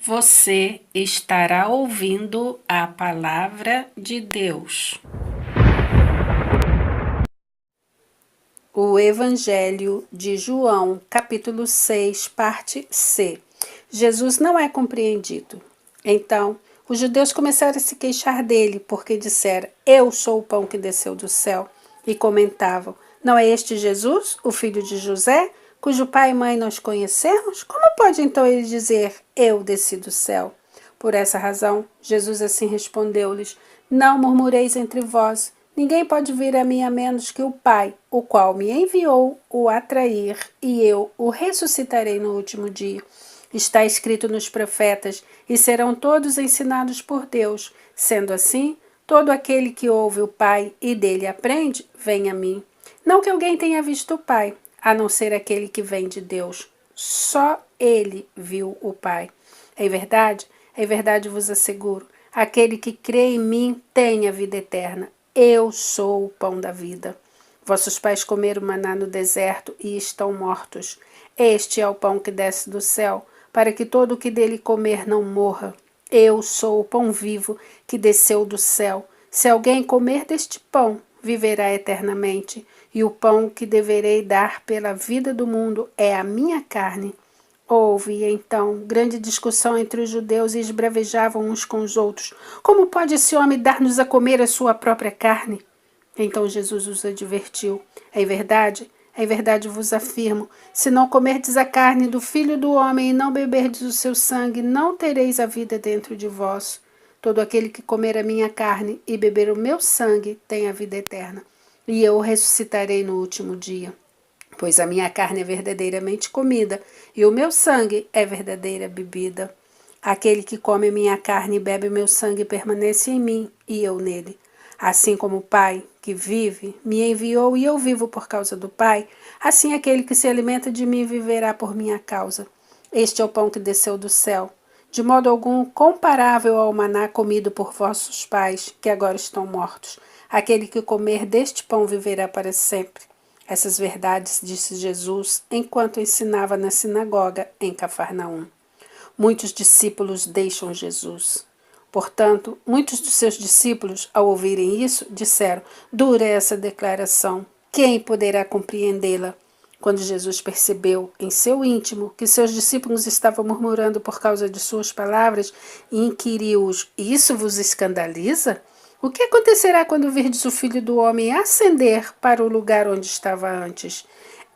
Você estará ouvindo a palavra de Deus. O Evangelho de João, capítulo 6, parte C. Jesus não é compreendido. Então, os judeus começaram a se queixar dele, porque disseram: Eu sou o pão que desceu do céu. E comentavam: Não é este Jesus, o filho de José, cujo pai e mãe nós conhecemos? Como pode então ele dizer: Eu desci do céu? Por essa razão, Jesus assim respondeu-lhes: Não murmureis entre vós. Ninguém pode vir a mim a menos que o Pai, o qual me enviou, o atrair, e eu o ressuscitarei no último dia. Está escrito nos profetas, e serão todos ensinados por Deus. Sendo assim, todo aquele que ouve o Pai e dele aprende, vem a mim. Não que alguém tenha visto o Pai, a não ser aquele que vem de Deus. Só ele viu o Pai. Em verdade vos asseguro, aquele que crê em mim tem a vida eterna. Eu sou o pão da vida. Vossos pais comeram maná no deserto e estão mortos. Este é o pão que desce do céu, para que todo o que dele comer não morra. Eu sou o pão vivo que desceu do céu. Se alguém comer deste pão, viverá eternamente. E o pão que deverei dar pela vida do mundo é a minha carne. Houve, então, grande discussão entre os judeus e esbravejavam uns com os outros. Como pode esse homem dar-nos a comer a sua própria carne? Então Jesus os advertiu. Em verdade vos afirmo, se não comerdes a carne do Filho do Homem e não beberdes o seu sangue, não tereis a vida dentro de vós. Todo aquele que comer a minha carne e beber o meu sangue tem a vida eterna, e eu o ressuscitarei no último dia. Pois a minha carne é verdadeiramente comida, e o meu sangue é verdadeira bebida. Aquele que come minha carne e bebe meu sangue permanece em mim, e eu nele. Assim como o Pai, que vive, me enviou e eu vivo por causa do Pai, assim aquele que se alimenta de mim viverá por minha causa. Este é o pão que desceu do céu, de modo algum comparável ao maná comido por vossos pais, que agora estão mortos. Aquele que comer deste pão viverá para sempre. Essas verdades disse Jesus enquanto ensinava na sinagoga em Cafarnaum. Muitos discípulos deixam Jesus. Portanto, muitos dos seus discípulos, ao ouvirem isso, disseram: Dura essa declaração, quem poderá compreendê-la? Quando Jesus percebeu em seu íntimo que seus discípulos estavam murmurando por causa de suas palavras, inquiriu-os: Isso vos escandaliza? O que acontecerá quando virdes o Filho do Homem ascender para o lugar onde estava antes?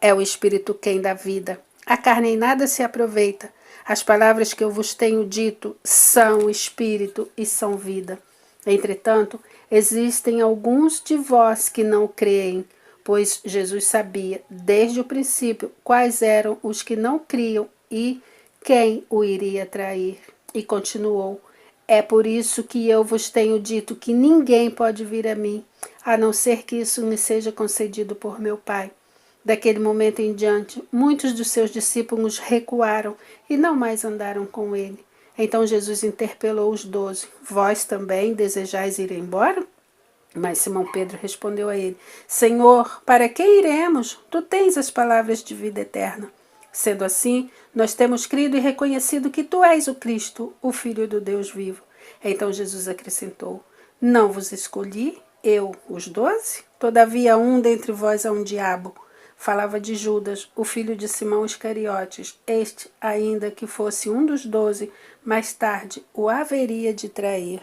É o Espírito quem dá vida. A carne em nada se aproveita. As palavras que eu vos tenho dito são Espírito e são vida. Entretanto, existem alguns de vós que não creem, pois Jesus sabia, desde o princípio, quais eram os que não criam e quem o iria trair. E continuou: É por isso que eu vos tenho dito que ninguém pode vir a mim, a não ser que isso me seja concedido por meu Pai. Daquele momento em diante, muitos dos seus discípulos recuaram e não mais andaram com ele. Então Jesus interpelou os 12: Vós também desejais ir embora? Mas Simão Pedro respondeu a ele: Senhor, para que iremos? Tu tens as palavras de vida eterna. Sendo assim, nós temos crido e reconhecido que tu és o Cristo, o Filho do Deus vivo. Então Jesus acrescentou: Não vos escolhi, eu, os 12? Todavia um dentre vós é um diabo. Falava de Judas, o filho de Simão Iscariotes. Este, ainda que fosse um dos 12, mais tarde o haveria de trair.